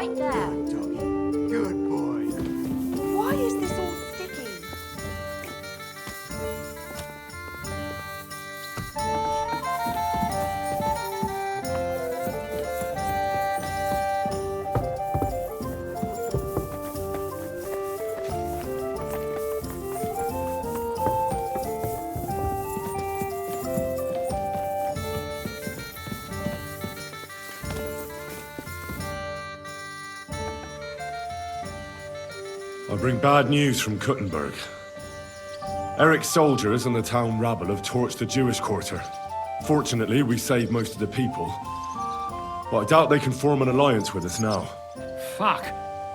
right there. Good boy. Why is this all sticky? I bring bad news from Kuttenberg. Eric's soldiers and the town rabble have torched the Jewish quarter. Fortunately, we saved most of the people. But I doubt they can form an alliance with us now. Fuck.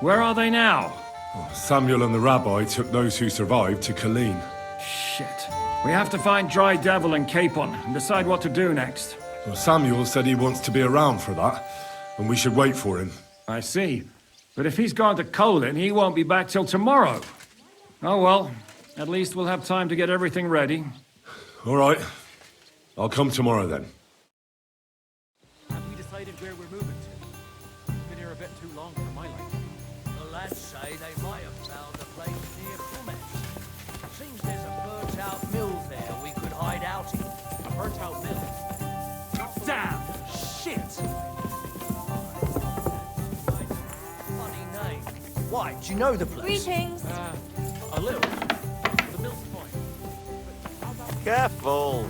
Where are they now? Samuel and the rabbi took those who survived to Colleen. Shit. We have to find Dry Devil and Capon and decide what to do next. Well, Samuel said he wants to be around for that, and we should wait for him. I see. But if he's gone to Colin, he won't be back till tomorrow. Oh well, at least we'll have time to get everything ready. All right. I'll come tomorrow then. Have we decided where we're moving to? Been here a bit too long for my liking. The lads say they might have found a place near Plummet. Seems there's a burnt-out mill there we could hide out in. A burnt-out mill. Damn! Shit! Funny name. Why, do you know the place? Greetings. A little. The mill's fine. But how about... Careful.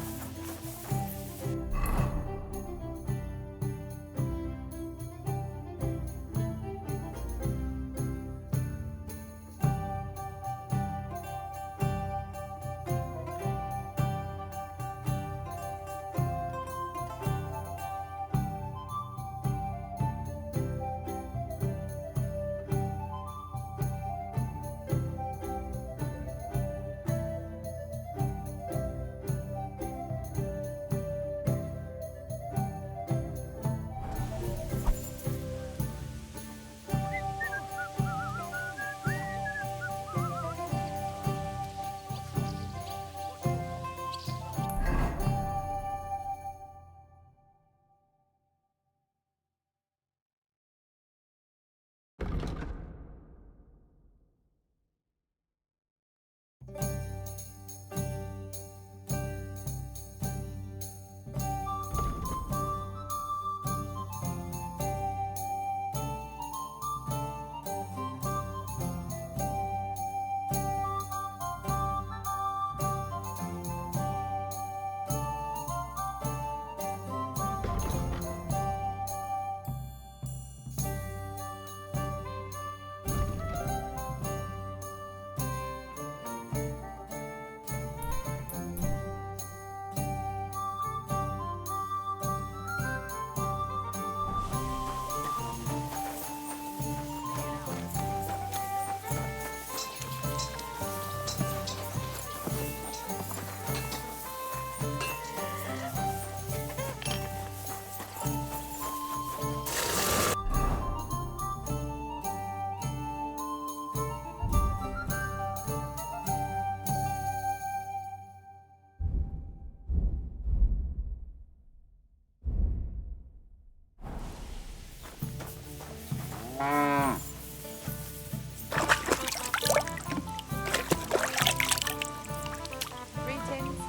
Greetings.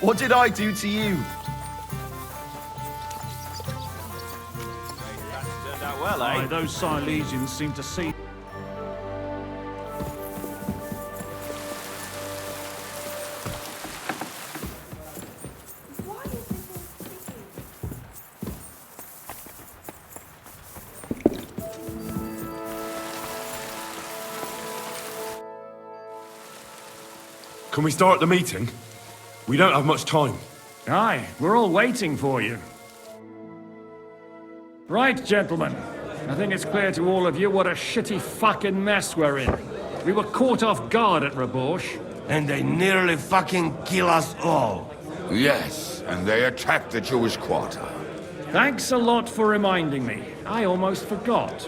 What did I do to you? That's turned out well, Aye, eh? those Silesians seem to see... Why is this all sticky? Can we start the meeting? We don't have much time. Aye, we're all waiting for you. Right, gentlemen. I think it's clear to all of you what a shitty fucking mess we're in. We were caught off guard at Rabosh. And they nearly fucking kill us all. Yes, and they attacked the Jewish quarter. Thanks a lot for reminding me. I almost forgot.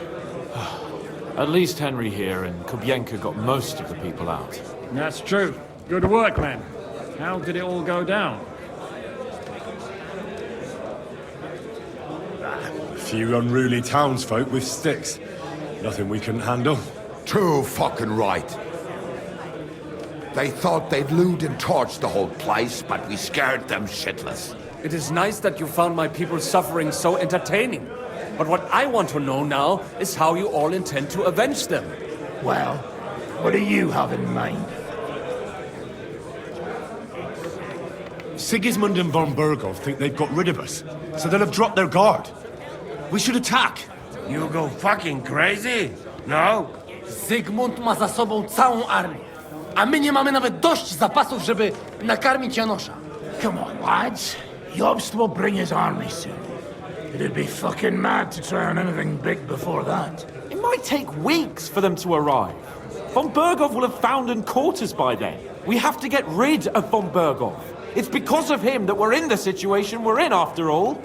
At least Henry here and Kubienka got most of the people out. That's true. Good work, men. How did it all go down? A few unruly townsfolk with sticks. Nothing we couldn't handle. Too fucking right. They thought they'd loot and torch the whole place, but we scared them shitless. It is nice that you found my people's suffering so entertaining. But what I want to know now is how you all intend to avenge them. Well, what do you have in mind? Sigismund and von Berghoff think they've got rid of us, so they'll have dropped their guard. We should attack. You go fucking crazy? No? Zygmunt ma za sobą całą armię, a my nie mamy nawet dość zapasów, żeby nakarmić Janosza. Come on, lads. Jobst will bring his army soon. It'd be fucking mad to try on anything big before that. It might take weeks for them to arrive. Von Berghoff will have found and caught us by then. We have to get rid of von Berghoff. It's because of him that we're in the situation we're in, after all.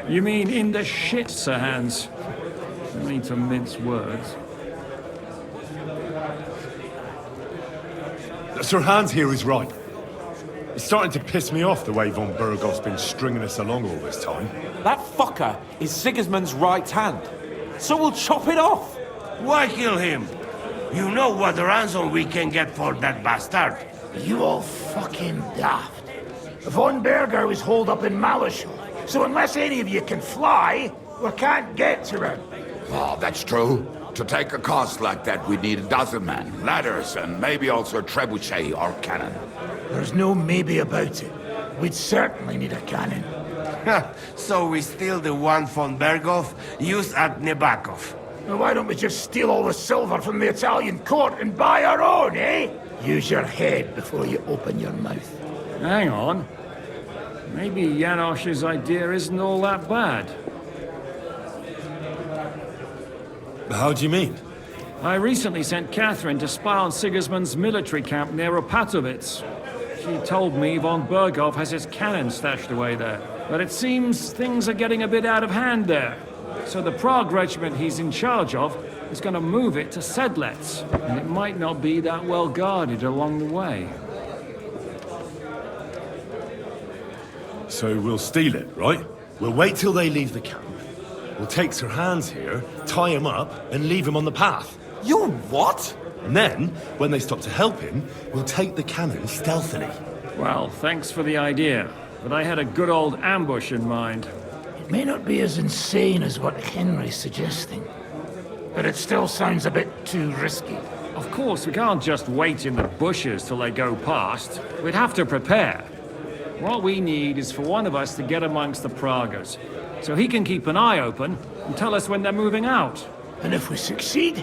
You mean in the shit, Sir Hans? No need to mince words. Sir Hans here is right. It's starting to piss me off the way von Berghoff's been stringing us along all this time. That fucker is Sigismund's right hand. So we'll chop it off. Why kill him? You know what ransom we can get for that bastard. You all fucking daft. Von Berger was holed up in Malishal, so unless any of you can fly, we can't get to him. Oh, that's true. To take a cost like that, we'd need a dozen men, ladders, and maybe also a trebuchet or cannon. There's no maybe about it. We'd certainly need a cannon. So we steal the one von Berghoff used at Nebakov. Well, why don't we just steal all the silver from the Italian court and buy our own, eh? Use your head before you open your mouth. Hang on. Maybe Janosch's idea isn't all that bad. How do you mean? I recently sent Catherine to spy on Sigismund's military camp near Opatovitz. She told me von Berghoff has his cannon stashed away there. But it seems things are getting a bit out of hand there. So the Prague regiment he's in charge of is going to move it to Sedlec, and it might not be that well guarded along the way. So we'll steal it, right? We'll wait till they leave the camp. We'll take Sir Hans here, tie him up, and leave him on the path. You what? And then, when they stop to help him, we'll take the cannon stealthily. Well, thanks for the idea, but I had a good old ambush in mind. It may not be as insane as what Henry's suggesting, but it still sounds a bit too risky. Of course, we can't just wait in the bushes till they go past. We'd have to prepare. What we need is for one of us to get amongst the Praguers, so he can keep an eye open and tell us when they're moving out. And if we succeed,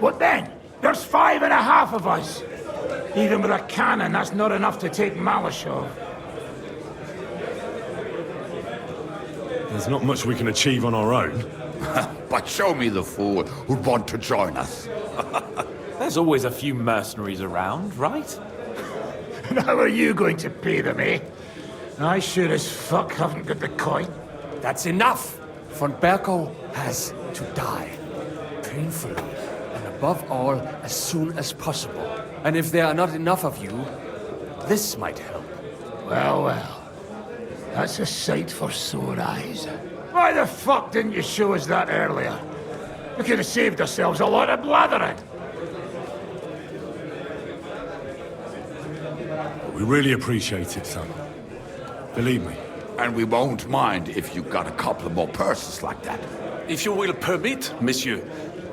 what then? There's 5.5 of us. Even with a cannon, that's not enough to take Malishov. There's not much we can achieve on our own. But show me the fool who'd want to join us. There's always a few mercenaries around, right? And how are you going to pay them, eh? I sure as fuck haven't got the coin. That's enough! Von Berghoff has to die. Painfully. And above all, as soon as possible. And if there are not enough of you, this might help. Well, well. That's a sight for sore eyes. Why the fuck didn't you show us that earlier? We could have saved ourselves a lot of blathering. We really appreciate it, son. Believe me. And we won't mind if you got a couple of more purses like that. If you will permit, monsieur,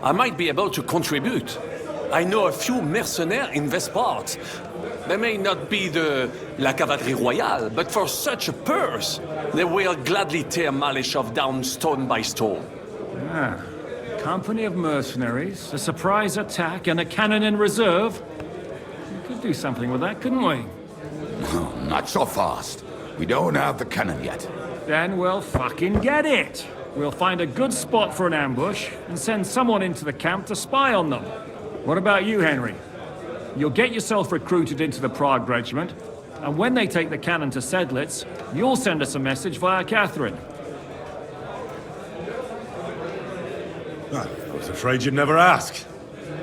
I might be able to contribute. I know a few mercenaires in this part. They may not be la cavalerie royale, but for such a purse, they will gladly tear Malishov down stone by stone. Ah, company of mercenaries, a surprise attack, and a cannon in reserve. We could do something with that, couldn't we? Not so fast. We don't have the cannon yet. Then we'll fucking get it. We'll find a good spot for an ambush and send someone into the camp to spy on them. What about you, Henry? You'll get yourself recruited into the Prague regiment, And when they take the cannon to Sedlitz, you'll send us a message via Catherine. I was afraid you'd never ask.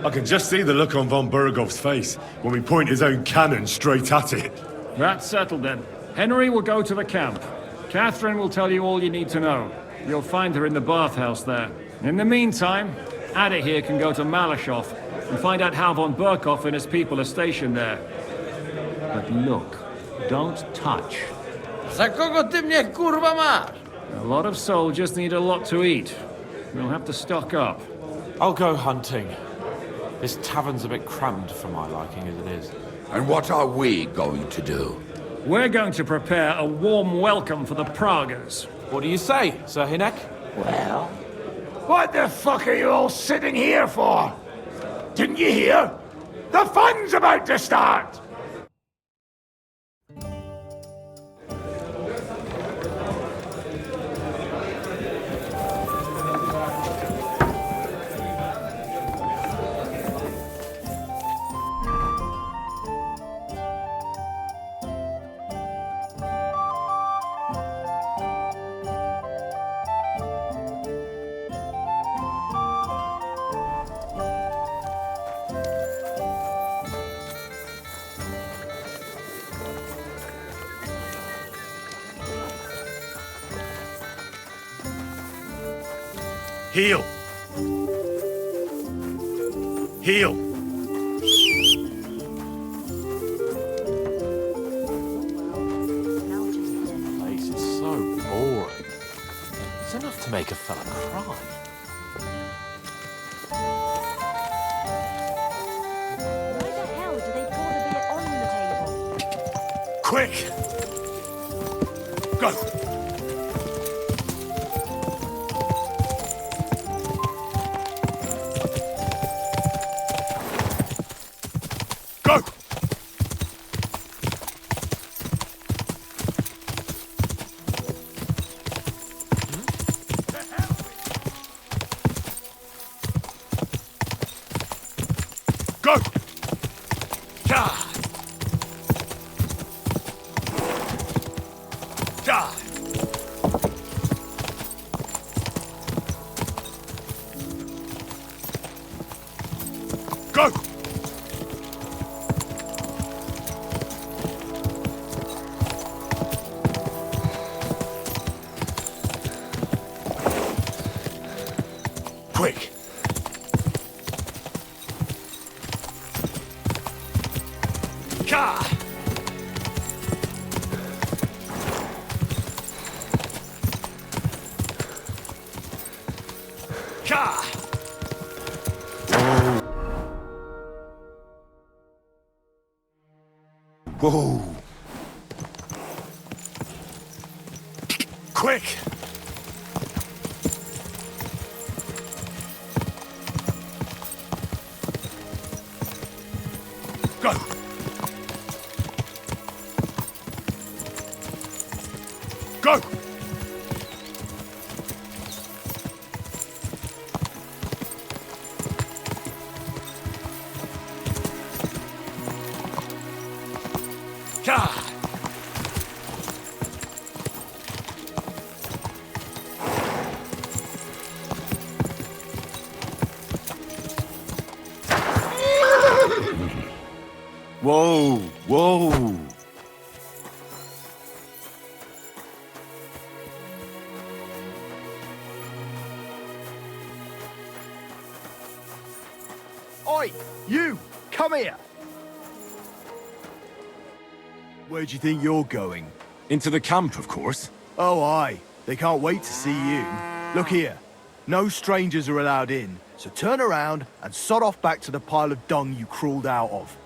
I can just see the look on von Bergov's face when we point his own cannon straight at it. That's settled then. Henry will go to the camp. Catherine will tell you all you need to know. You'll find her in the bathhouse there. In the meantime, Ada here can go to Malashov and find out how von Berkov and his people are stationed there. But look, don't touch. Za kogo ty mnie kurwa masz? A lot of soldiers need a lot to eat. We'll have to stock up. I'll go hunting. This tavern's a bit crammed for my liking as it is. And what are we going to do? We're going to prepare a warm welcome for the Pragas. What do you say, Sir Hinek? Well, what the fuck are you all sitting here for? Didn't you hear? The fun's about to start! Heal! Heal! Place is so boring. It's enough to make a fella cry. Why the hell do they pour the beer on the table? Quick! Go! Go! Go! Ja! Ja! Go! Quick! Ka! Ka! Whoa! Quick! Go! Go! God! Whoa! Whoa! Oi! You! Come here! Where do you think you're going? Into the camp, of course. Oh, aye. They can't wait to see you. Look here. No strangers are allowed in, so turn around and sod off back to the pile of dung you crawled out of.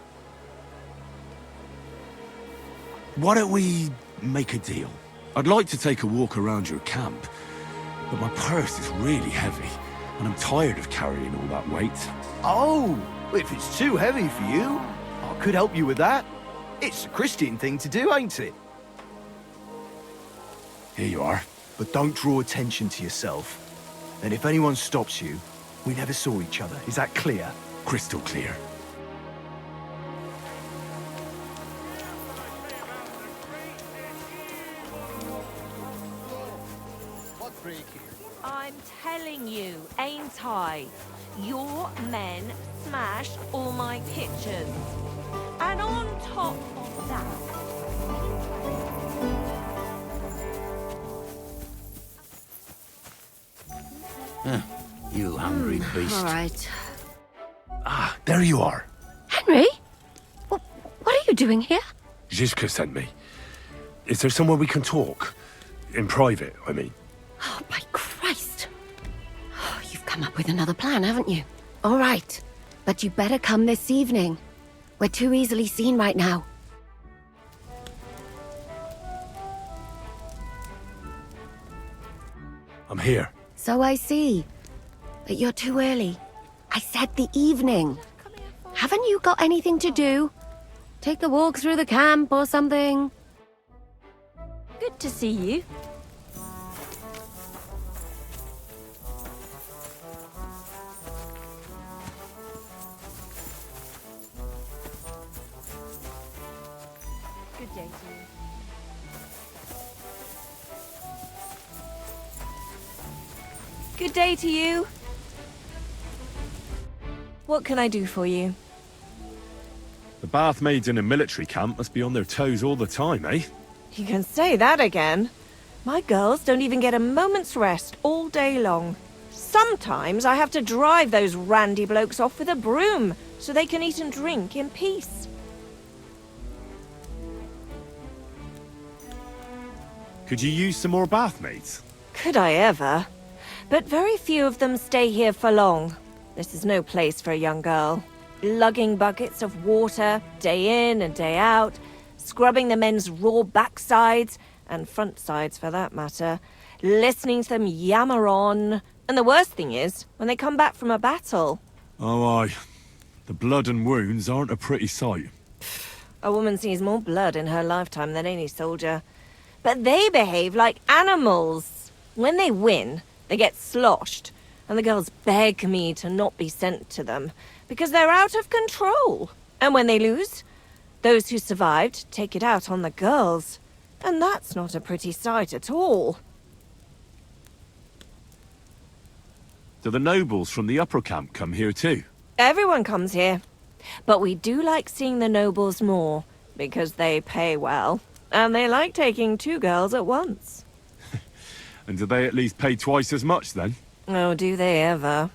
Why don't we make a deal? I'd like to take a walk around your camp, but my purse is really heavy, and I'm tired of carrying all that weight. Oh, if it's too heavy for you, I could help you with that. It's a Christian thing to do, ain't it? Here you are. But don't draw attention to yourself. And if anyone stops you, we never saw each other. Is that clear? Crystal clear. I'm telling you, ain't I? Your men smashed all my pictures. And on top of that... You hungry beast. All right. Ah, there you are. Henry? What are you doing here? Zizka sent me. Is there somewhere we can talk? In private, I mean. Oh, by Christ. Oh, you've come up with another plan, haven't you? All right. But you better come this evening. We're too easily seen right now. I'm here. So I see. But you're too early. I said the evening. Haven't you got anything to do? Take a walk through the camp or something? Good to see you. Good day to you. Good day to you. What can I do for you? The bath maids in a military camp must be on their toes all the time, eh? You can say that again. My girls don't even get a moment's rest all day long. Sometimes I have to drive those randy blokes off with a broom so they can eat and drink in peace. Could you use some more bath maids? Could I ever? But very few of them stay here for long. This is no place for a young girl. Lugging buckets of water, day in and day out, scrubbing the men's raw backsides, and front sides for that matter, listening to them yammer on. And the worst thing is, when they come back from a battle. Oh, aye. The blood and wounds aren't a pretty sight. A woman sees more blood in her lifetime than any soldier. But they behave like animals. When they win, they get sloshed, and the girls beg me to not be sent to them, because they're out of control. And when they lose, those who survived take it out on the girls. And that's not a pretty sight at all. Do the nobles from the upper camp come here too? Everyone comes here. But we do like seeing the nobles more, because they pay well. And they like taking 2 girls at once. And do they at least pay twice as much then? Oh, do they ever?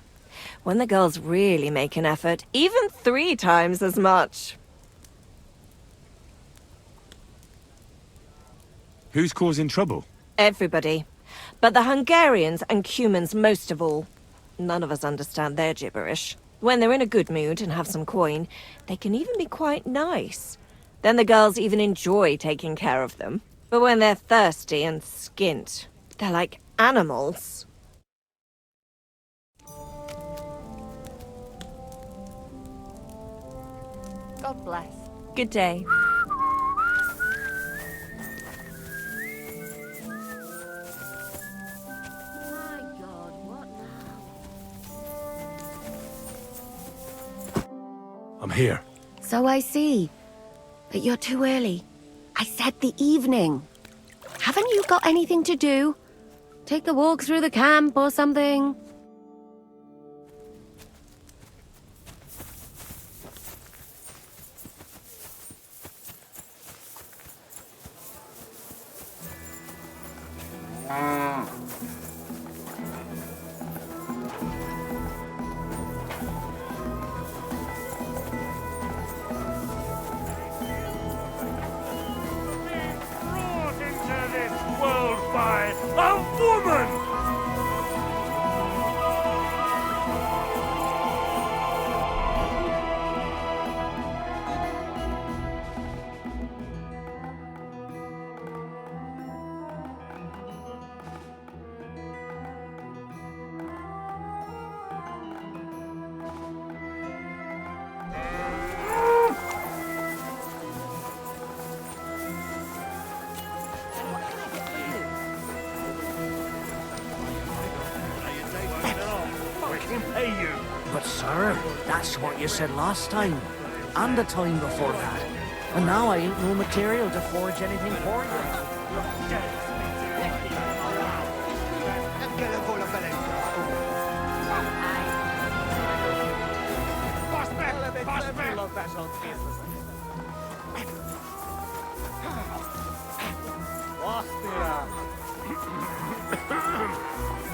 When the girls really make an effort, even 3 times as much. Who's causing trouble? Everybody. But the Hungarians and Cumans most of all. None of us understand their gibberish. When they're in a good mood and have some coin, they can even be quite nice. Then the girls even enjoy taking care of them. But when they're thirsty and skint, they're like animals. God bless. Good day. My God, what now? I'm here. So I see. But you're too early. I said the evening. Haven't you got anything to do? Take a walk through the camp or something? Brought into this world by a woman! We can pay you. But sir, that's what you said last time. And the time before that. And now I ain't no material to forge anything for you.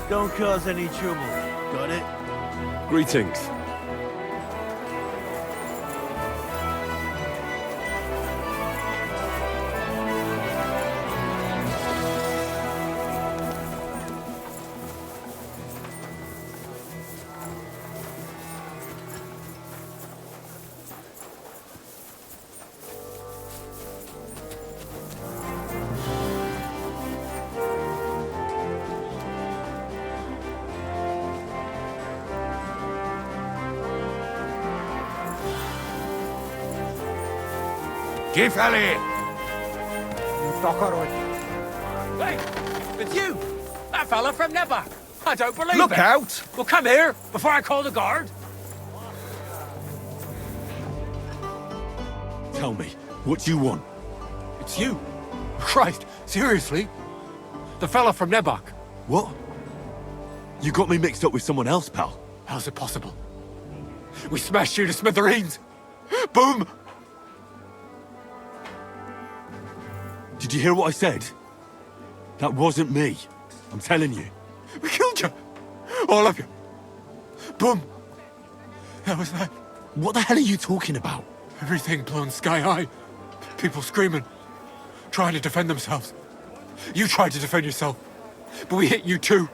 Don't cause any trouble. Got it? Greetings. Give Ali! Hey, it's you! That fella from Nebak! I don't believe Look it! out! Well, come here, before I call the guard! Tell me, what do you want? It's you. Christ, seriously? The fella from Nebak. What? You got me mixed up with someone else, pal. How's it possible? We smashed you to smithereens. Boom! Did you hear what I said? That wasn't me. I'm telling you. We killed you. All of you. Boom. That was that. What the hell are you talking about? Everything blown sky high. People screaming. Trying to defend themselves. You tried to defend yourself. But we hit you too.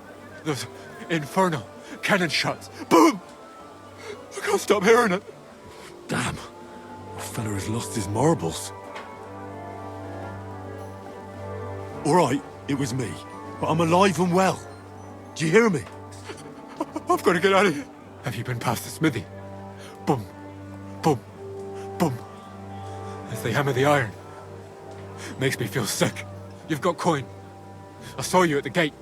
Those infernal cannon shots. Boom! I can't stop hearing it. Damn. The fella has lost his marbles. All right, it was me. But I'm alive and well. Do you hear me? I've got to get out of here. Have you been past the smithy? Boom. Boom. Boom. As they hammer the iron. Makes me feel sick. You've got coin. I saw you at the gate.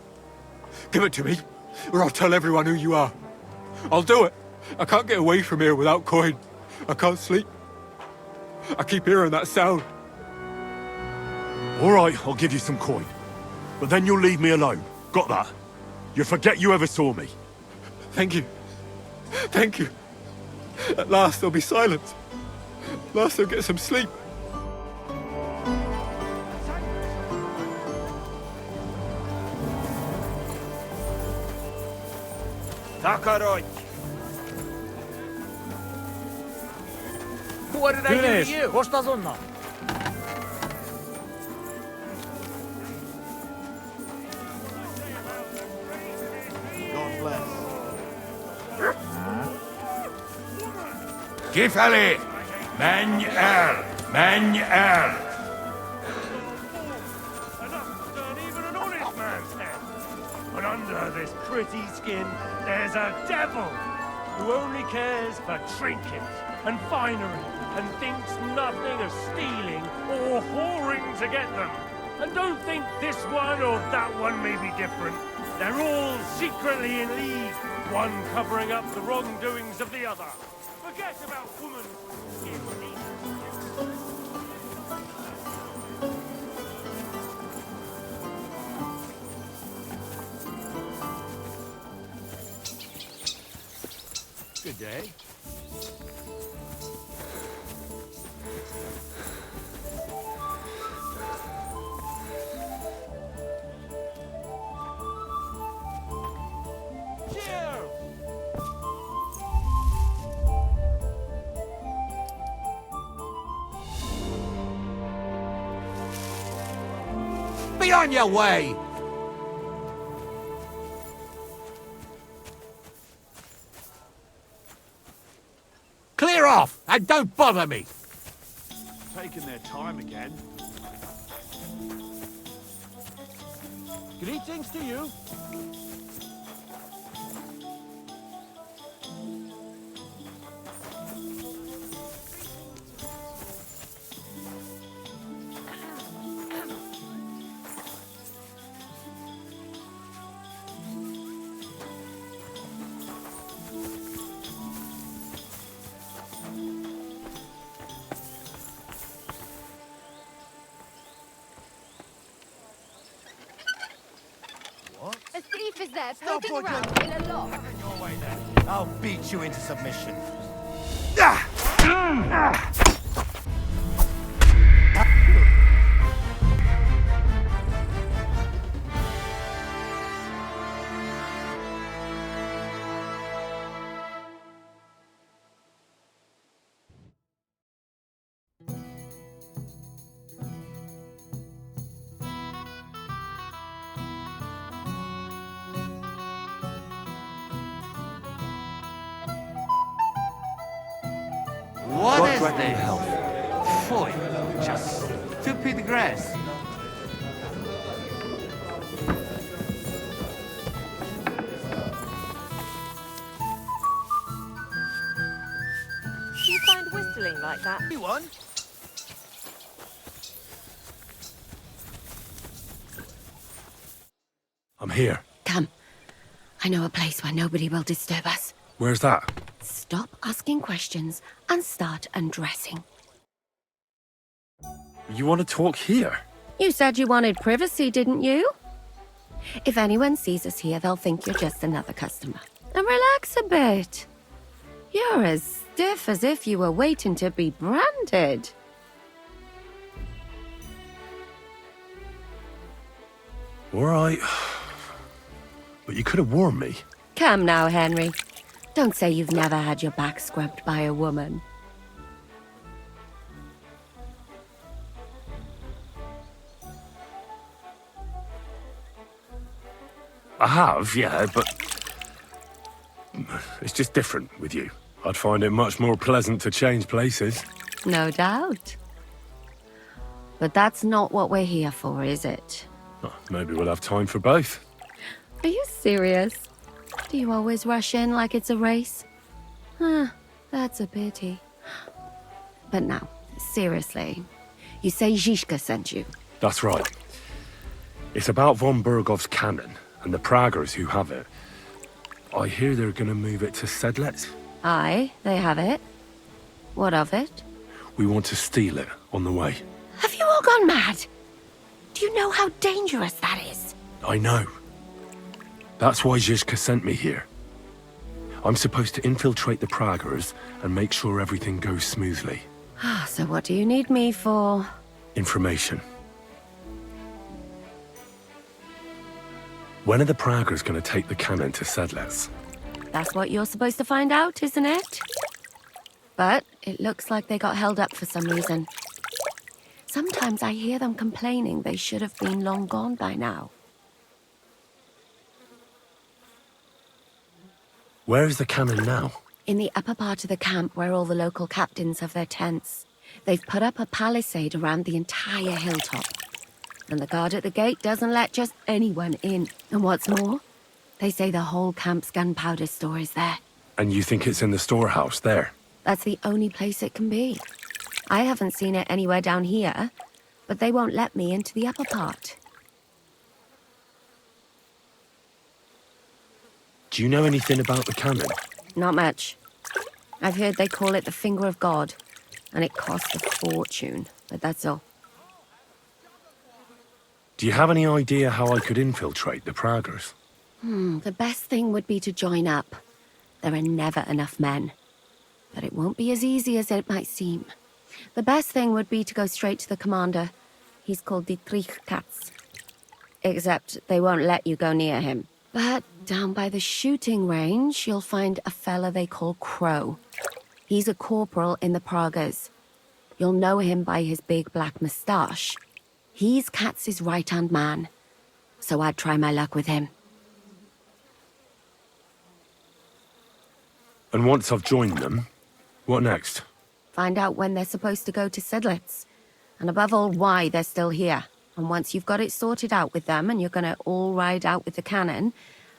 Give it to me, or I'll tell everyone who you are. I'll do it. I can't get away from here without coin. I can't sleep. I keep hearing that sound. All right, I'll give you some coin. But then you'll leave me alone. Got that? You'll forget you ever saw me. Thank you. Thank you. At last there'll be silence. At last I'll get some sleep. Takaroj! What did I do to you? What's that on now? God bless. Give Ali! Men er! Men er! Even an honest man's head. But under this pretty skin, there's a devil who only cares for trinkets and finery and thinks nothing of stealing or whoring to get them. And don't think this one or that one may be different. They're all secretly in league, one covering up the wrongdoings of the other. Forget about woman. Good day. Be on your way! Clear off, and don't bother me! Taking their time again. Greetings to you. A thief is there, Stop poking what around in a lock. I'll beat you into submission. What is this? Foy, just stupid grass. Do you find whistling like that? Anyone? I'm here. Come. I know a place where nobody will disturb us. Where's that? Stop asking questions and start undressing. You want to talk here? You said you wanted privacy, didn't you? If anyone sees us here, they'll think you're just another customer. And relax a bit. You're as stiff as if you were waiting to be branded. All right. But you could have warned me. Come now, Henry. Don't say you've never had your back scrubbed by a woman. I have, yeah, but it's just different with you. I'd find it much more pleasant to change places. No doubt. But that's not what we're here for, is it? Oh, maybe we'll have time for both. Are you serious? Do you always rush in like it's a race? Huh, that's a pity. But now, seriously, you say Zizka sent you? That's right. It's about von Bergov's cannon and the Praggers who have it. I hear they're gonna move it to Sedlec. Aye, they have it. What of it? We want to steal it on the way. Have you all gone mad? Do you know how dangerous that is? I know. That's why Zizka sent me here. I'm supposed to infiltrate the Praggers and make sure everything goes smoothly. So what do you need me for? Information. When are the Praggers going to take the cannon to Sedlec? That's what you're supposed to find out, isn't it? But it looks like they got held up for some reason. Sometimes I hear them complaining they should have been long gone by now. Where is the cannon now? In the upper part of the camp where all the local captains have their tents. They've put up a palisade around the entire hilltop. And the guard at the gate doesn't let just anyone in. And what's more, they say the whole camp's gunpowder store is there. And you think it's in the storehouse there? That's the only place it can be. I haven't seen it anywhere down here, but they won't let me into the upper part. Do you know anything about the cannon? Not much. I've heard they call it the Finger of God, and it costs a fortune, but that's all. Do you have any idea how I could infiltrate the Praggers? The best thing would be to join up. There are never enough men. But it won't be as easy as it might seem. The best thing would be to go straight to the commander. He's called Dietrich Katz. Except they won't let you go near him. But down by the shooting range, you'll find a fella they call Crow. He's a corporal in the Praggers. You'll know him by his big black moustache. He's Katz's right-hand man. So I'd try my luck with him. And once I've joined them, what next? Find out when they're supposed to go to Sedlec. And above all, why they're still here. And once you've got it sorted out with them and you're gonna all ride out with the cannon,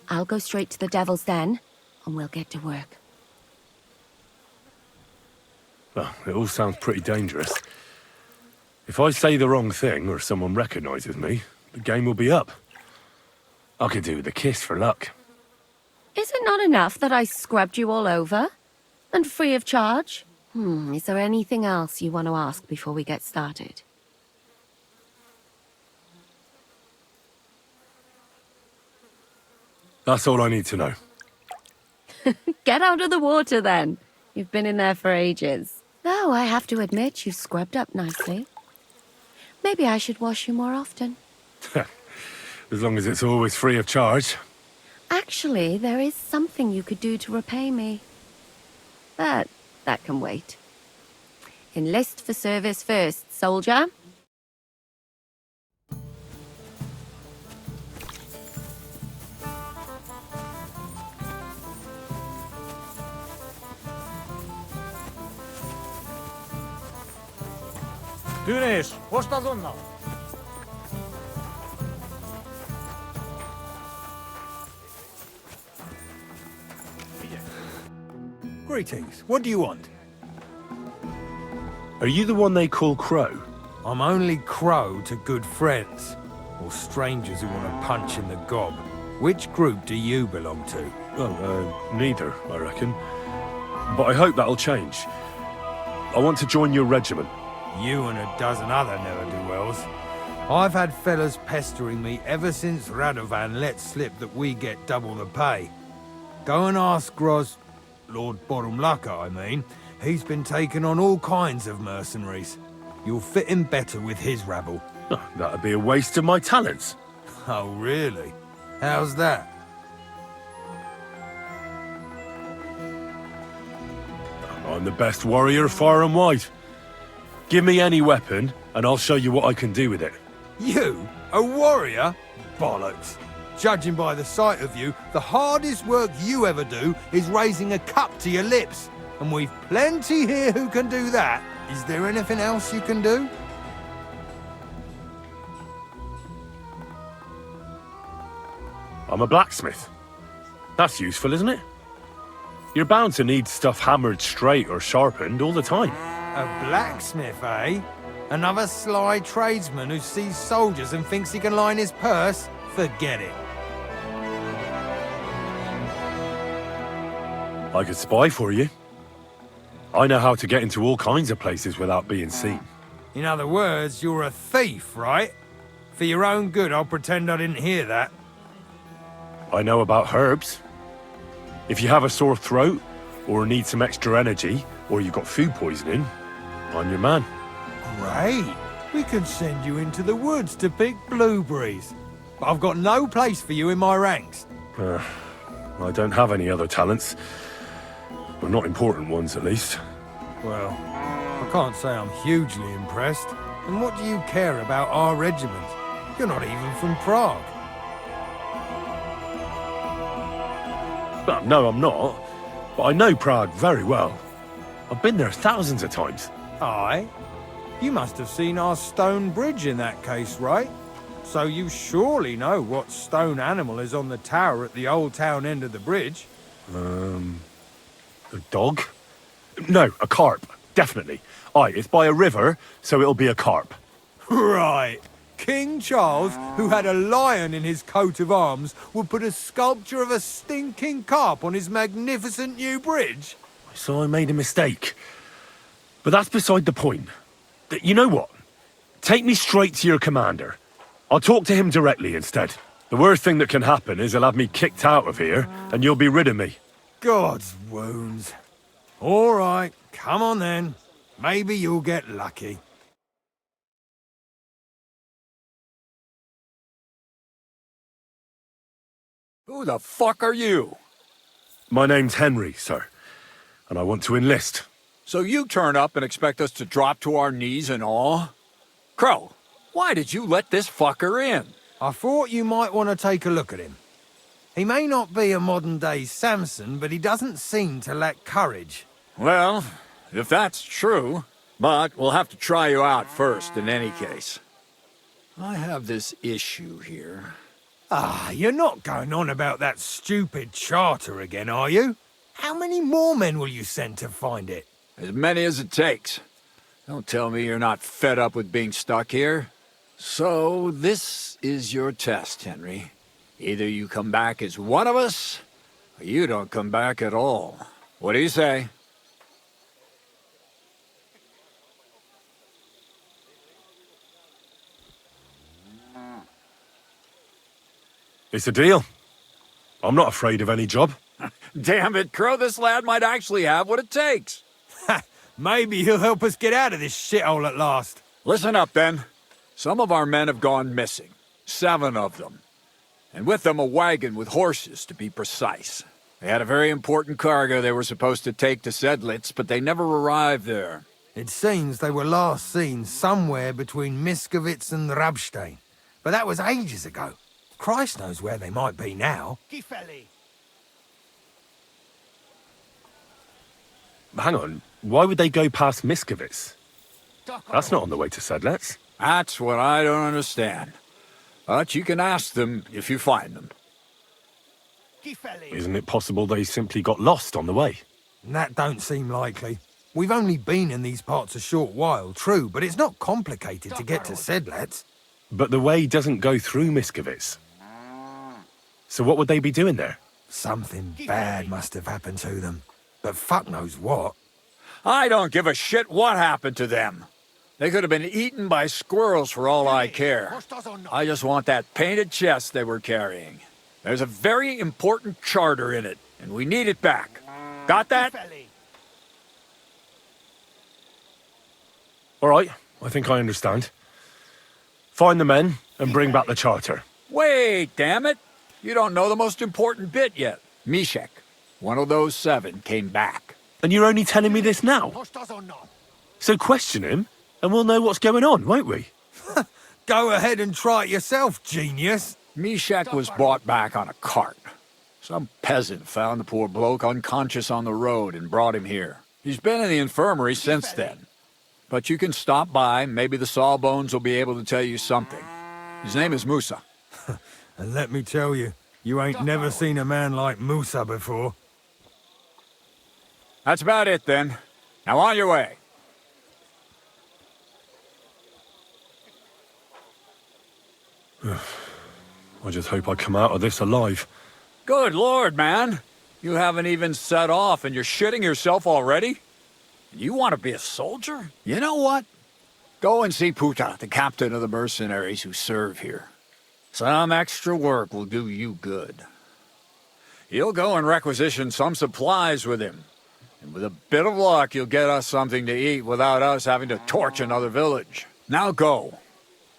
I'll go straight to the Devil's Den and we'll get to work. Well, it all sounds pretty dangerous. If I say the wrong thing or someone recognizes me, the game will be up. I could do with a kiss for luck. Is it not enough that I scrubbed you all over? And free of charge? Is there anything else you want to ask before we get started? That's all I need to know. Get out of the water then. You've been in there for ages. Though I have to admit you've scrubbed up nicely. Maybe I should wash you more often. As long as it's always free of charge. Actually, there is something you could do to repay me. But that can wait. Enlist for service first, soldier. Dinesh, what's that on now? Greetings. What do you want? Are you the one they call Crow? I'm only Crow to good friends, or strangers who want to punch in the gob. Which group do you belong to? Well, neither, I reckon. But I hope that'll change. I want to join your regiment. You and a dozen other ne'er-do-wells. I've had fellas pestering me ever since Radovan let slip that we get double the pay. Go and ask Lord Borumlaka, I mean. He's been taking on all kinds of mercenaries. You'll fit in better with his rabble. Oh, that'd be a waste of my talents. Oh, really? How's that? I'm the best warrior far and wide. Give me any weapon, and I'll show you what I can do with it. You? A warrior? Bollocks. Judging by the sight of you, the hardest work you ever do is raising a cup to your lips. And we've plenty here who can do that. Is there anything else you can do? I'm a blacksmith. That's useful, isn't it? You're bound to need stuff hammered straight or sharpened all the time. A blacksmith, eh? Another sly tradesman who sees soldiers and thinks he can line his purse? Forget it. I could spy for you. I know how to get into all kinds of places without being seen. In other words, you're a thief, right? For your own good, I'll pretend I didn't hear that. I know about herbs. If you have a sore throat, or need some extra energy, or you've got food poisoning, I'm your man. Great. We can send you into the woods to pick blueberries. But I've got no place for you in my ranks. I don't have any other talents. But not important ones, at least. Well, I can't say I'm hugely impressed. And what do you care about our regiment? You're not even from Prague. Well, no, I'm not. But I know Prague very well. I've been there thousands of times. Aye? You must have seen our stone bridge in that case, right? So you surely know what stone animal is on the tower at the old town end of the bridge. A dog? No, a carp. Definitely. Aye, it's by a river, so it'll be a carp. Right. King Charles, who had a lion in his coat of arms, would put a sculpture of a stinking carp on his magnificent new bridge? So I made a mistake. But that's beside the point. You know what? Take me straight to your commander. I'll talk to him directly instead. The worst thing that can happen is he'll have me kicked out of here, and you'll be rid of me. God's wounds. All right, come on then. Maybe you'll get lucky. Who the fuck are you? My name's Henry, sir, and I want to enlist. So you turn up and expect us to drop to our knees in awe? Crow, why did you let this fucker in? I thought you might want to take a look at him. He may not be a modern-day Samson, but he doesn't seem to lack courage. Well, if that's true, but we'll have to try you out first in any case. I have this issue here. Ah, you're not going on about that stupid charter again, are you? How many more men will you send to find it? As many as it takes. Don't tell me you're not fed up with being stuck here. So, this is your test, Henry. Either you come back as one of us, or you don't come back at all. What do you say? It's a deal. I'm not afraid of any job. Damn it, Crow, this lad might actually have what it takes. Ha! Maybe he'll help us get out of this shithole at last. Listen up, then. Some of our men have gone missing. 7 of them. And with them a wagon with horses, to be precise. They had a very important cargo they were supposed to take to Sedlitz, but they never arrived there. It seems they were last seen somewhere between Miskovitz and Rabstein. But that was ages ago. Christ knows where they might be now. Hang on, why would they go past Miskovitz? That's not on the way to Sedlitz. That's what I don't understand. But you can ask them if you find them. Isn't it possible they simply got lost on the way? That don't seem likely. We've only been in these parts a short while, true, but it's not complicated to get to Sedlitz. But the way doesn't go through Miskovitz. So what would they be doing there? Something bad must have happened to them. But fuck knows what. I don't give a shit what happened to them. They could have been eaten by squirrels for all I care. I just want that painted chest they were carrying. There's a very important charter in it, and we need it back. Got that? All right, I think I understand. Find the men and bring back the charter. Wait, damn it! You don't know the most important bit yet. Mishek, one of those 7, came back. And you're only telling me this now? So question him, and we'll know what's going on, won't we? Go ahead and try it yourself, genius. Mishek was brought back on a cart. Some peasant found the poor bloke unconscious on the road and brought him here. He's been in the infirmary since then. But you can stop by, maybe the Sawbones will be able to tell you something. His name is Musa. And let me tell you, you ain't never seen a man like Musa before. That's about it then. Now on your way. I just hope I come out of this alive. Good Lord, man. You haven't even set off and you're shitting yourself already? You want to be a soldier? You know what? Go and see Puta, the captain of the mercenaries who serve here. Some extra work will do you good. He'll go and requisition some supplies with him. And with a bit of luck, you'll get us something to eat without us having to torch another village. Now go.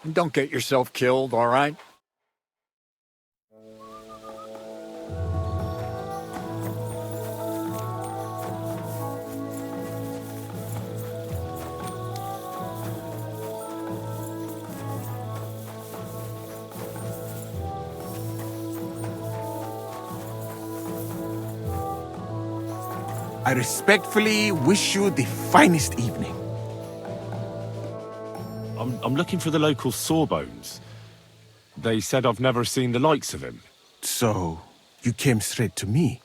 And don't get yourself killed, all right? I respectfully wish you the finest evening. I'm looking for the local Sawbones. They said I've never seen the likes of him. So, you came straight to me.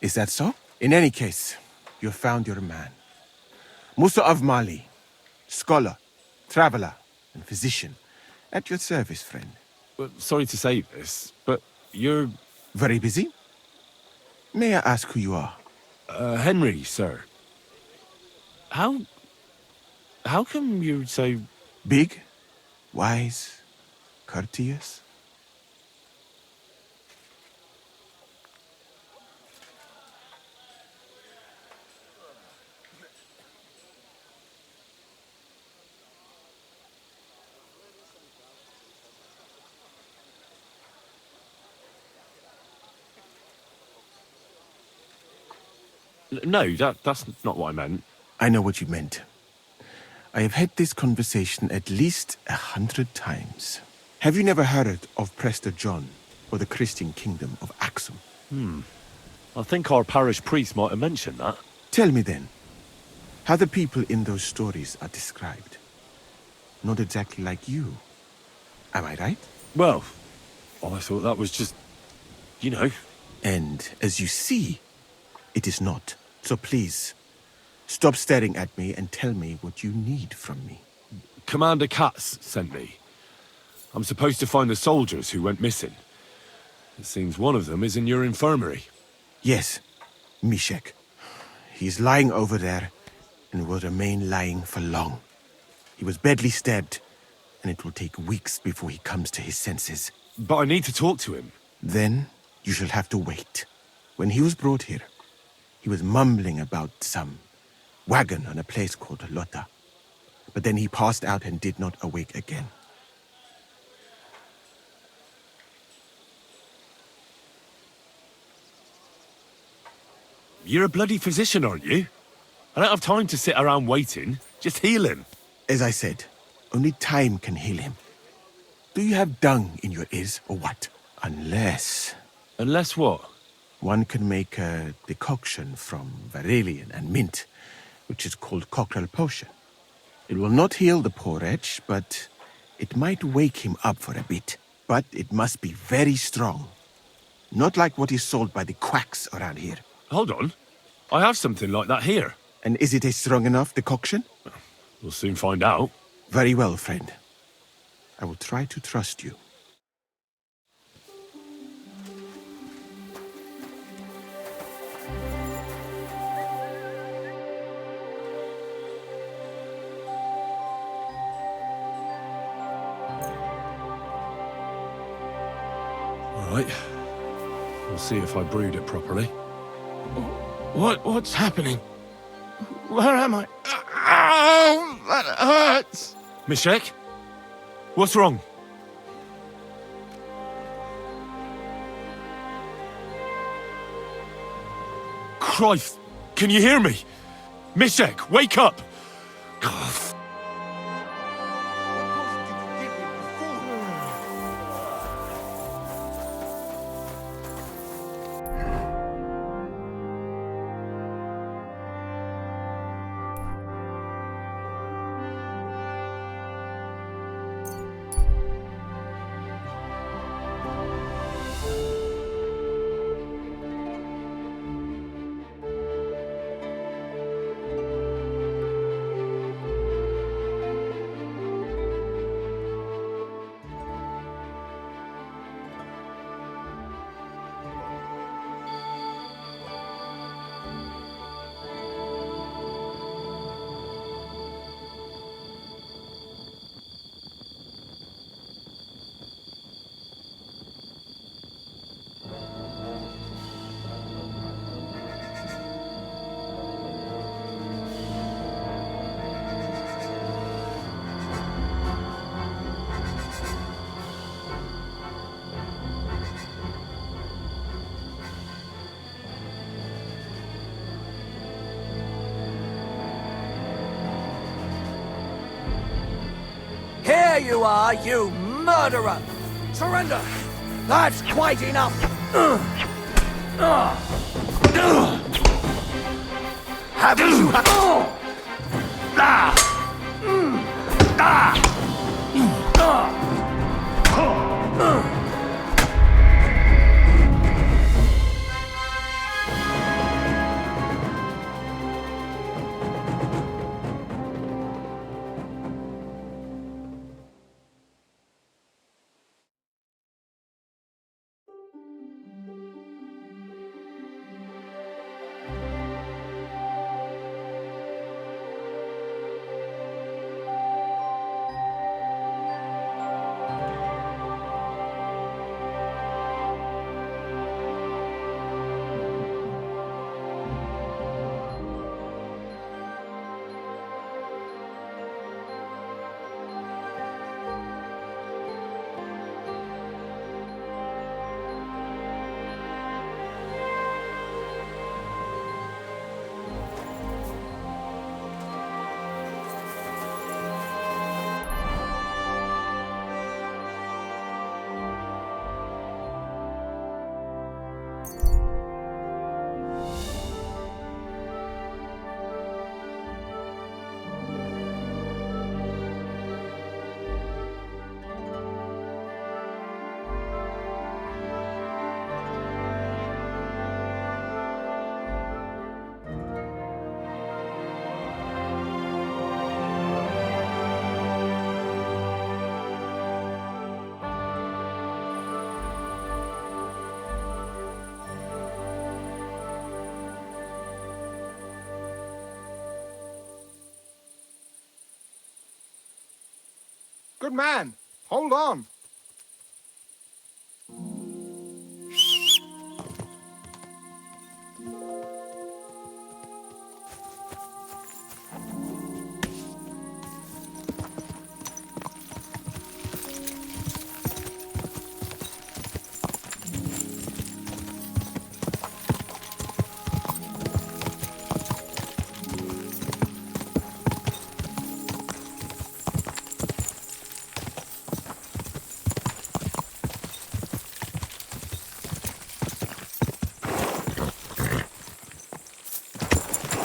Is that so? In any case, you found your man. Musa of Mali, scholar, traveler, and physician. At your service, friend. Well, sorry to say this, but you're... Very busy? May I ask who you are? Henry, sir. How come you're so... Big, wise, courteous? No, that's not what I meant. I know what you meant. I have had this conversation at least 100 times. Have you never heard of Prester John or the Christian kingdom of Axum? I think our parish priest might have mentioned that. Tell me then, how the people in those stories are described. Not exactly like you. Am I right? Well, I thought that was just, you know. And as you see, it is not. So please, stop staring at me and tell me what you need from me. Commander Katz sent me. I'm supposed to find the soldiers who went missing. It seems one of them is in your infirmary. Yes, Mishek. He's lying over there and will remain lying for long. He was badly stabbed, and it will take weeks before he comes to his senses. But I need to talk to him. Then you shall have to wait. When he was brought here, he was mumbling about some wagon on a place called Lota. But then he passed out and did not awake again. You're a bloody physician, aren't you? I don't have time to sit around waiting. Just heal him. As I said, only time can heal him. Do you have dung in your ears, or what? Unless... Unless what? One can make a decoction from valerian and mint, which is called cockerel potion. It will not heal the poor wretch, but it might wake him up for a bit. But it must be very strong. Not like what is sold by the quacks around here. Hold on. I have something like that here. And is it a strong enough decoction? We'll soon find out. Very well, friend. I will try to trust you. All right. We'll see if I brewed it properly. What's happening? Where am I? Ow! That hurts! Mishek? What's wrong? Christ! Can you hear me? Mishek, wake up! God. Here you are, you murderer! Surrender! That's quite enough! Haven't you had... Good man. Hold on.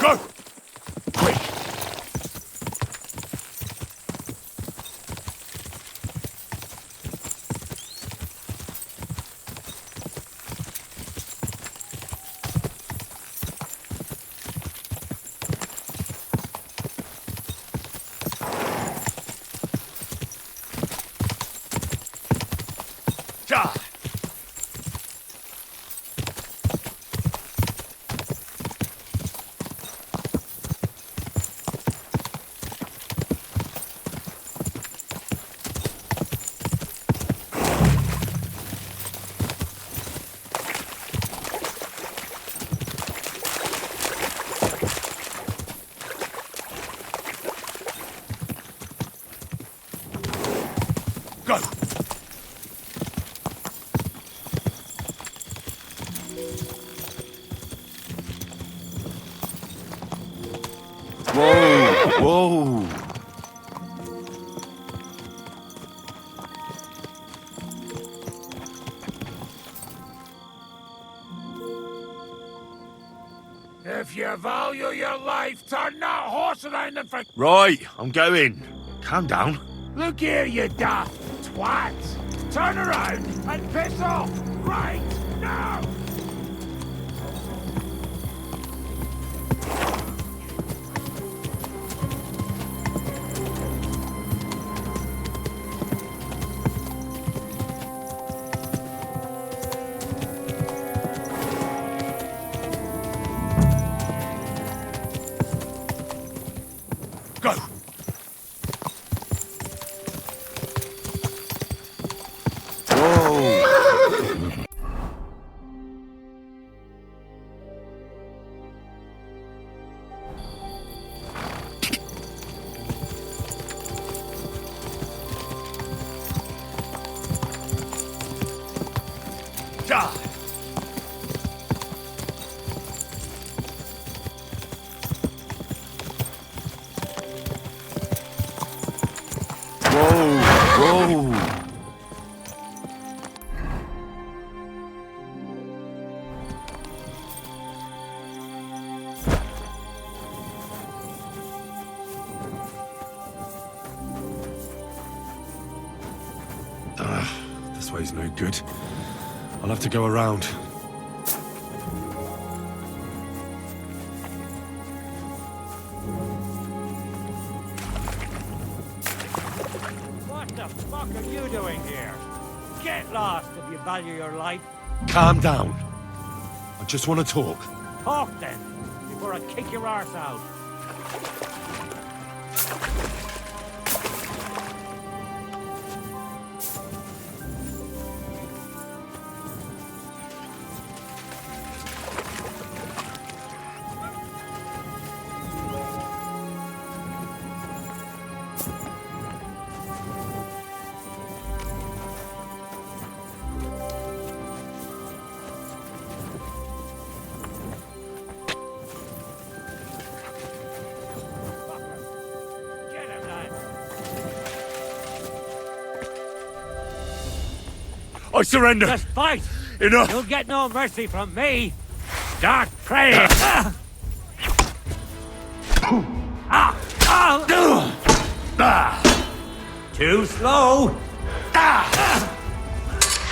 Go! Quick! Go! Whoa! Whoa! If you value your life, turn that horse around and for... Right, I'm going. Calm down. Look here, you daft twat! Turn around and piss off right now! Go! Whoa! This way's no good. I'll have to go around. What the fuck are you doing here? Get lost if you value your life. Calm down. I just want to talk. Talk then, before I kick your arse out. I surrender! Just fight! Enough! You'll get no mercy from me! Start praying! Too slow!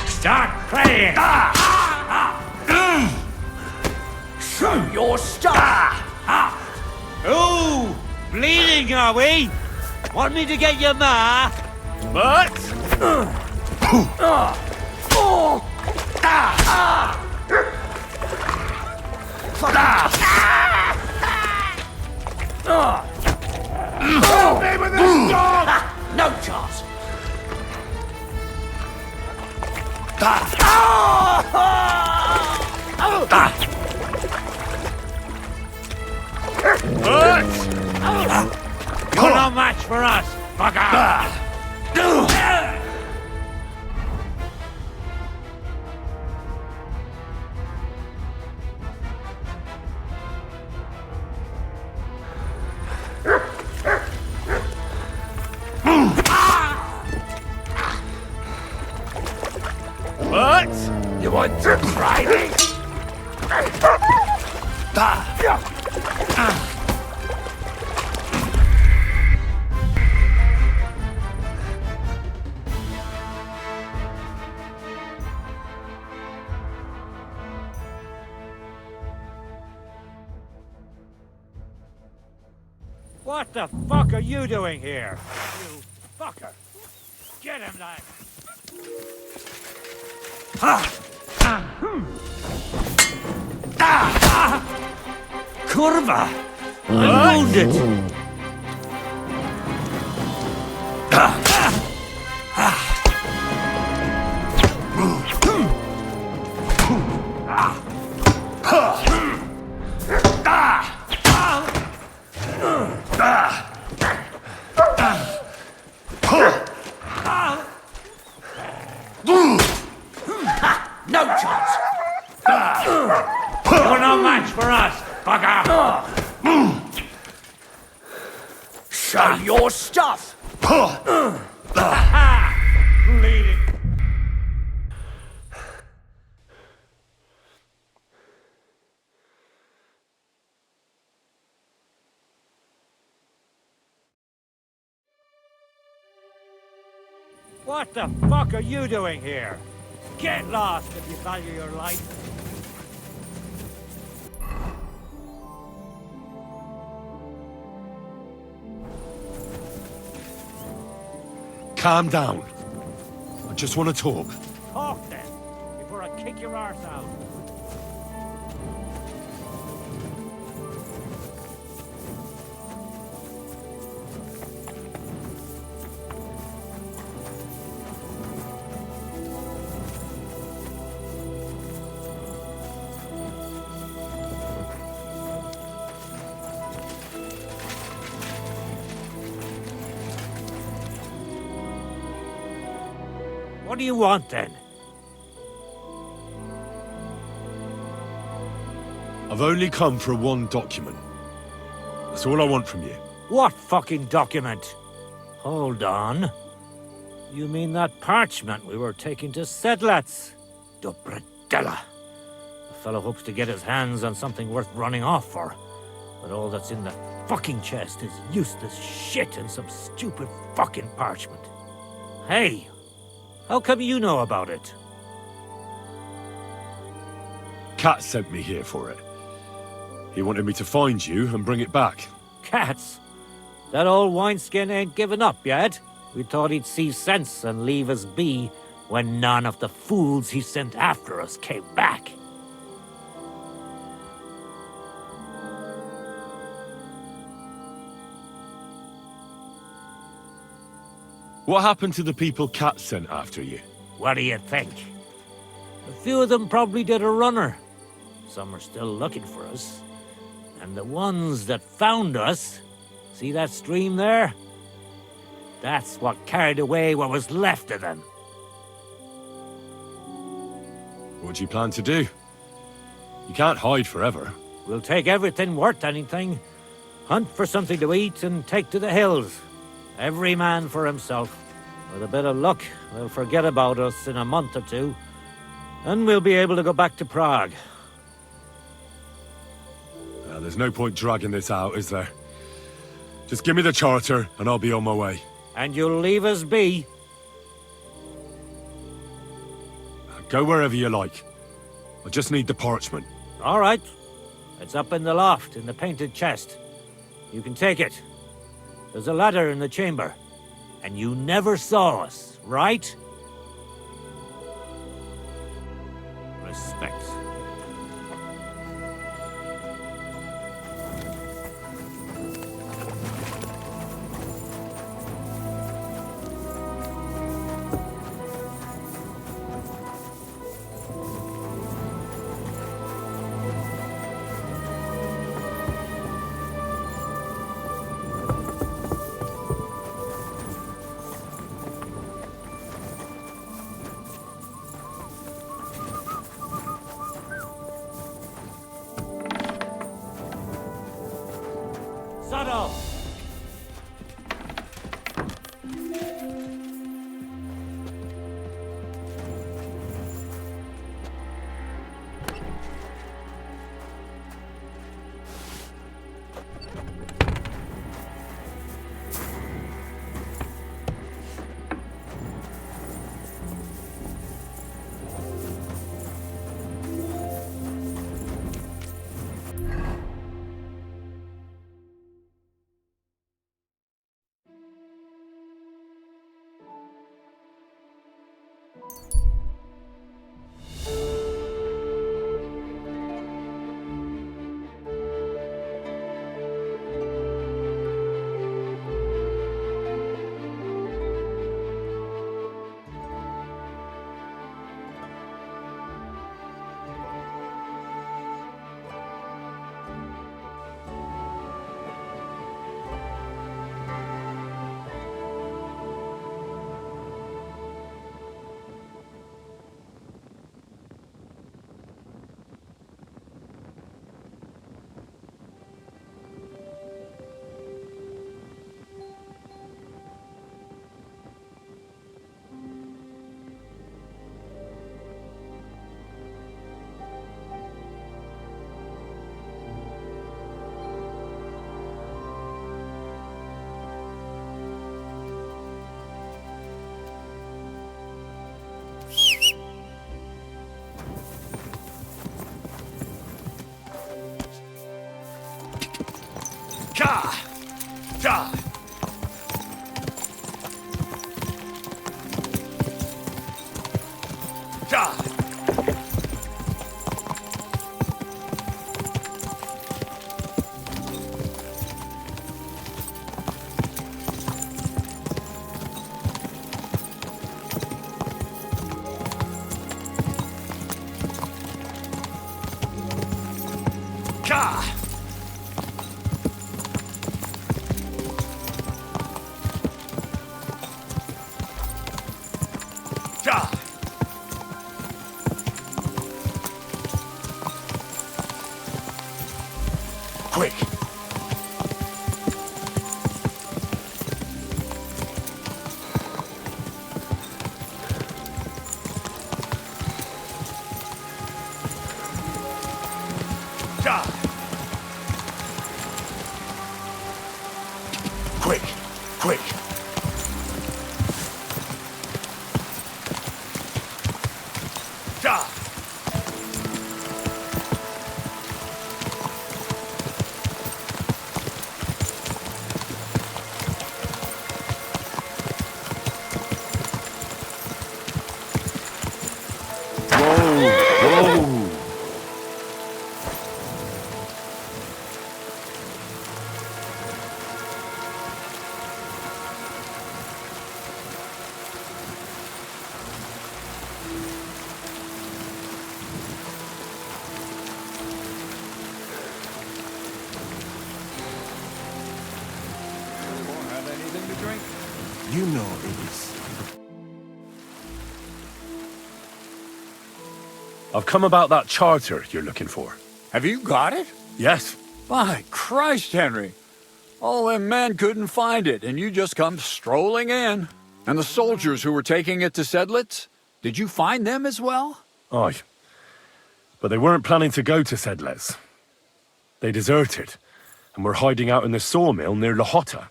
Start praying! Show your stuff! Ooh! Bleeding, are we? Want me to get your ma? But... No chance! You're no match for us, fucker! What? You want to try me? What the fuck are you doing here? You fucker! Get him, lad! Kurva! I'm wounded! No chance! You're no match for us, fucker! Show your stuff! Bleeding. What the fuck are you doing here? Get lost if you value your life. Calm down. I just want to talk. Talk then, before I kick your arse out. What do you want then? I've only come for one document. That's all I want from you. What fucking document? Hold on. You mean that parchment we were taking to Sedlets? Dobredella. The fellow hopes to get his hands on something worth running off for. But all that's in the fucking chest is useless shit and some stupid fucking parchment. Hey, how come you know about it? Cat sent me here for it. He wanted me to find you and bring it back. Cats? That old wineskin ain't given up yet. We thought he'd see sense and leave us be when none of the fools he sent after us came back. What happened to the people Cat sent after you? What do you think? A few of them probably did a runner. Some are still looking for us. And the ones that found us, see that stream there? That's what carried away what was left of them. What do you plan to do? You can't hide forever. We'll take everything worth anything, hunt for something to eat, and take to the hills. Every man for himself. With a bit of luck, they'll forget about us in a month or two, and we'll be able to go back to Prague. There's no point dragging this out, is there? Just give me the charter, and I'll be on my way. And you'll leave us be? Go wherever you like. I just need the parchment. All right. It's up in the loft, in the painted chest. You can take it. There's a ladder in the chamber. And you never saw us, right? Respect. Subtle! Ka! Ja! Ja! Ka! Ja! Quick! Ja! Quick! Quick! Ja! Whoa! Have anything to drink? You know it is. I've come about that charter you're looking for. Have you got it? Yes. By Christ, Henry. All them men couldn't find it, and you just come strolling in. And the soldiers who were taking it to Sedlitz? Did you find them as well? Aye. But they weren't planning to go to Sedlitz. They deserted, and were hiding out in the sawmill near Lahota.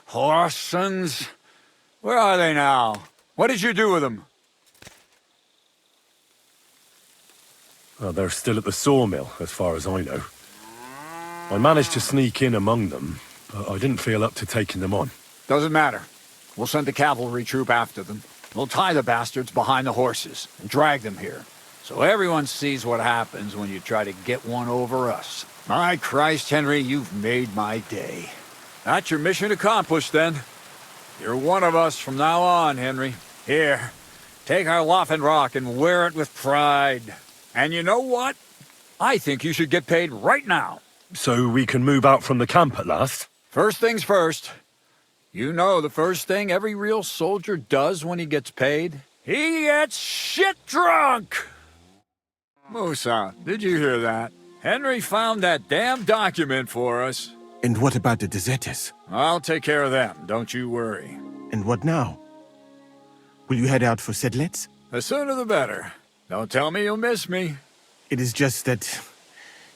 Horsons. Where are they now? What did you do with them? Well, they're still at the sawmill, as far as I know. I managed to sneak in among them, but I didn't feel up to taking them on. Doesn't matter. We'll send a cavalry troop after them. We'll tie the bastards behind the horses and drag them here, so everyone sees what happens when you try to get one over us. My Christ, Henry, you've made my day. That's your mission accomplished, then. You're one of us from now on, Henry. Here, take our Loffenrock and wear it with pride. And you know what? I think you should get paid right now. So we can move out from the camp at last? First things first. You know the first thing every real soldier does when he gets paid? He gets shit drunk! Musa, did you hear that? Henry found that damn document for us. And what about the deserters? I'll take care of them, don't you worry. And what now? Will you head out for Sedlitz? The sooner the better. Don't tell me you'll miss me. It is just that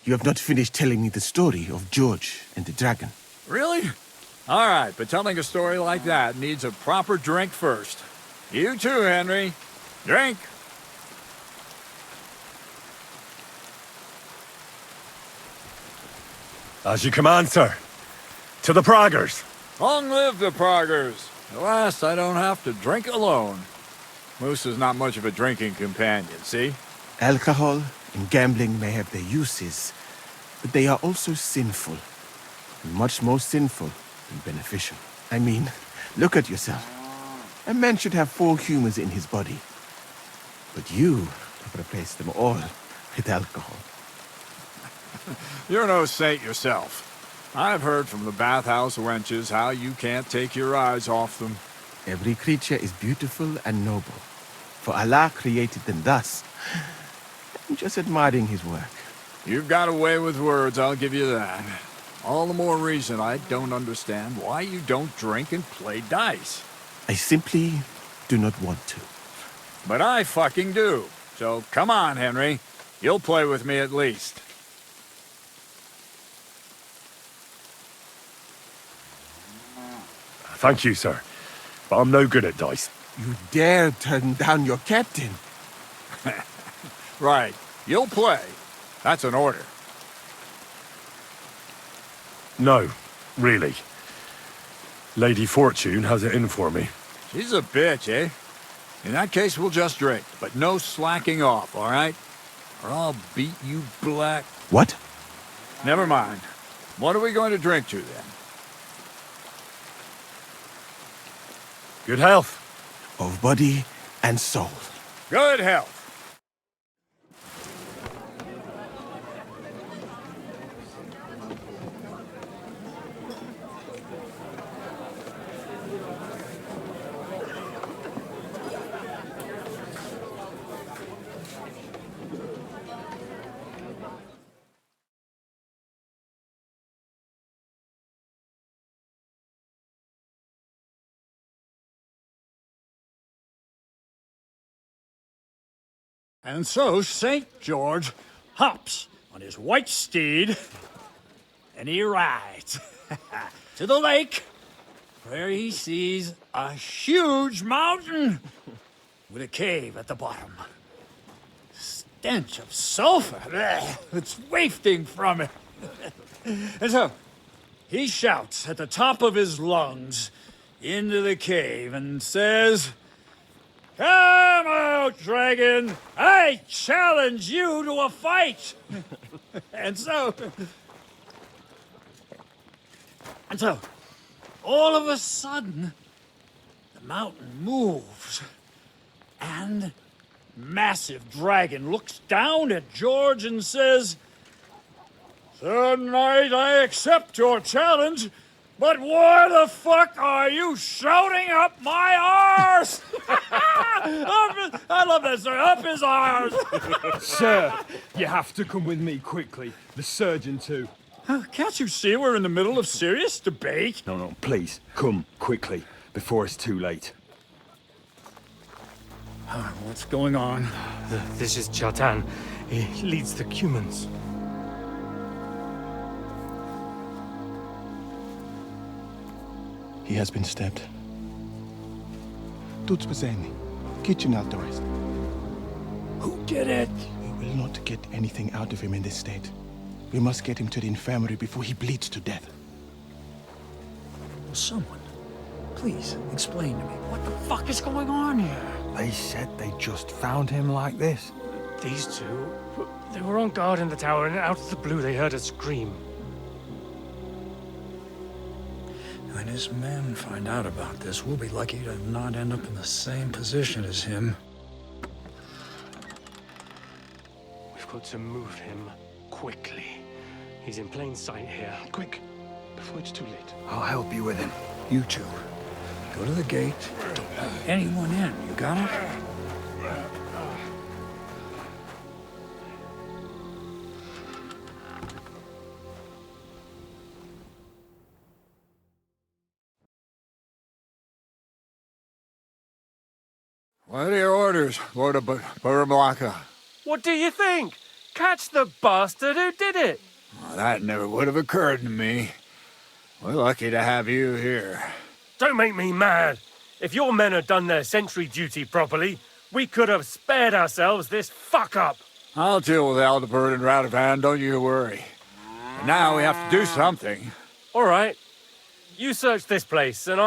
you have not finished telling me the story of George and the dragon. Really? All right, but telling a story like that needs a proper drink first. You too, Henry. Drink. As you command, sir. To the Praggers. Long live the Praggers. At last, I don't have to drink alone. Moose is not much of a drinking companion, see? Alcohol and gambling may have their uses, but they are also sinful. Much more sinful than beneficial. I mean, look at yourself. A man should have 4 humors in his body. But you have replaced them all with alcohol. You're no saint yourself. I've heard from the bathhouse wenches how you can't take your eyes off them. Every creature is beautiful and noble, for Allah created them thus. I'm just admiring his work. You've got a way with words, I'll give you that. All the more reason I don't understand why you don't drink and play dice. I simply do not want to. But I fucking do. So come on, Henry. You'll play with me at least. Thank you, sir. But I'm no good at dice. You dare turn down your captain? Right. You'll play. That's an order. No. Really. Lady Fortune has it in for me. She's a bitch, eh? In that case, we'll just drink, but no slacking off, all right? Or I'll beat you black. What? Never mind. What are we going to drink to, then? Good health. Of body and soul. Good health. And so St. George hops on his white steed, and he rides to the lake, where he sees a huge mountain with a cave at the bottom. Stench of sulfur, it's wafting from it. And so he shouts at the top of his lungs into the cave and says, "Come out, dragon! I challenge you to a fight!" And so, all of a sudden, the mountain moves, and massive dragon looks down at George and says, "Sir Knight, I accept your challenge, but why the fuck are you shouting up my arse?" I love that, sir. Up his arse. Sir, you have to come with me quickly. The surgeon too. Can't you see we're in the middle of serious debate? No, please, come quickly, before it's too late. What's going on? This is Chatan. He leads the Cumans. He has been stabbed. Tuts bezeni. Kitchen out the rest. Who did it? We will not get anything out of him in this state. We must get him to the infirmary before he bleeds to death. Someone, please explain to me. What the fuck is going on here? They said they just found him like this. These two, they were on guard in the tower, and out of the blue they heard a scream. When his men find out about this, we'll be lucky to not end up in the same position as him. We've got to move him quickly. He's in plain sight here. Quick, before it's too late. I'll help you with him. You two, go to the gate. Don't let anyone in. You got it? What are your orders, Lord of Burblaka? What do you think? Catch the bastard who did it! Well, that never would have occurred to me. We're lucky to have you here. Don't make me mad. If your men had done their sentry duty properly, we could have spared ourselves this fuck-up. I'll deal with Aldebert and Radovan, don't you worry. But now we have to do something. All right. You search this place, and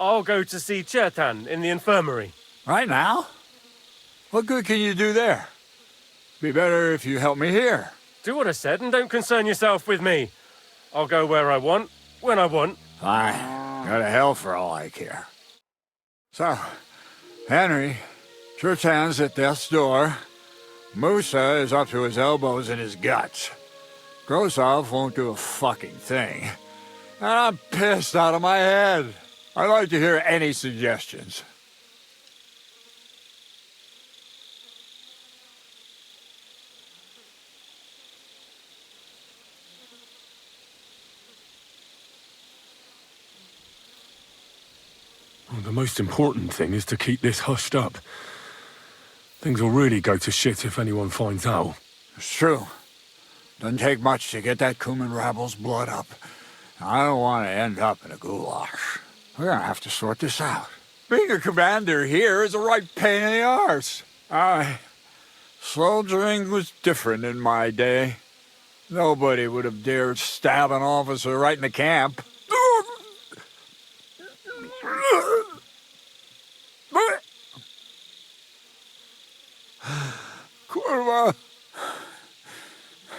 I'll go to see Chertan in the infirmary. Right now? What good can you do there? Be better if you help me here. Do what I said and don't concern yourself with me. I'll go where I want, when I want. Fine. Go to hell for all I care. So, Henry, Chertan's at death's door. Musa is up to his elbows in his guts. Grosov won't do a fucking thing. And I'm pissed out of my head. I'd like to hear any suggestions. Well, the most important thing is to keep this hushed up. Things will really go to shit if anyone finds out. It's true. Doesn't take much to get that Cuman rabble's blood up. I don't want to end up in a goulash. We're gonna have to sort this out. Being a commander here is a right pain in the arse. Soldiering was different in my day. Nobody would have dared stab an officer right in the camp. Kurva!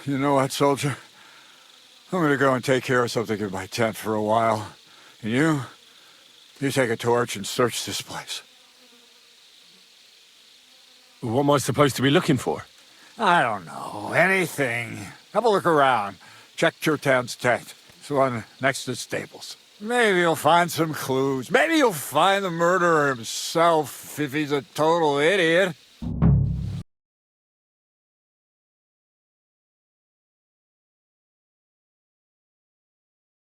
You know what, soldier? I'm gonna go and take care of something in my tent for a while. And you take a torch and search this place. What am I supposed to be looking for? I don't know. Anything. Have a look around. Check Turtan's tent. It's the one next to the stables. Maybe you'll find some clues. Maybe you'll find the murderer himself if he's a total idiot.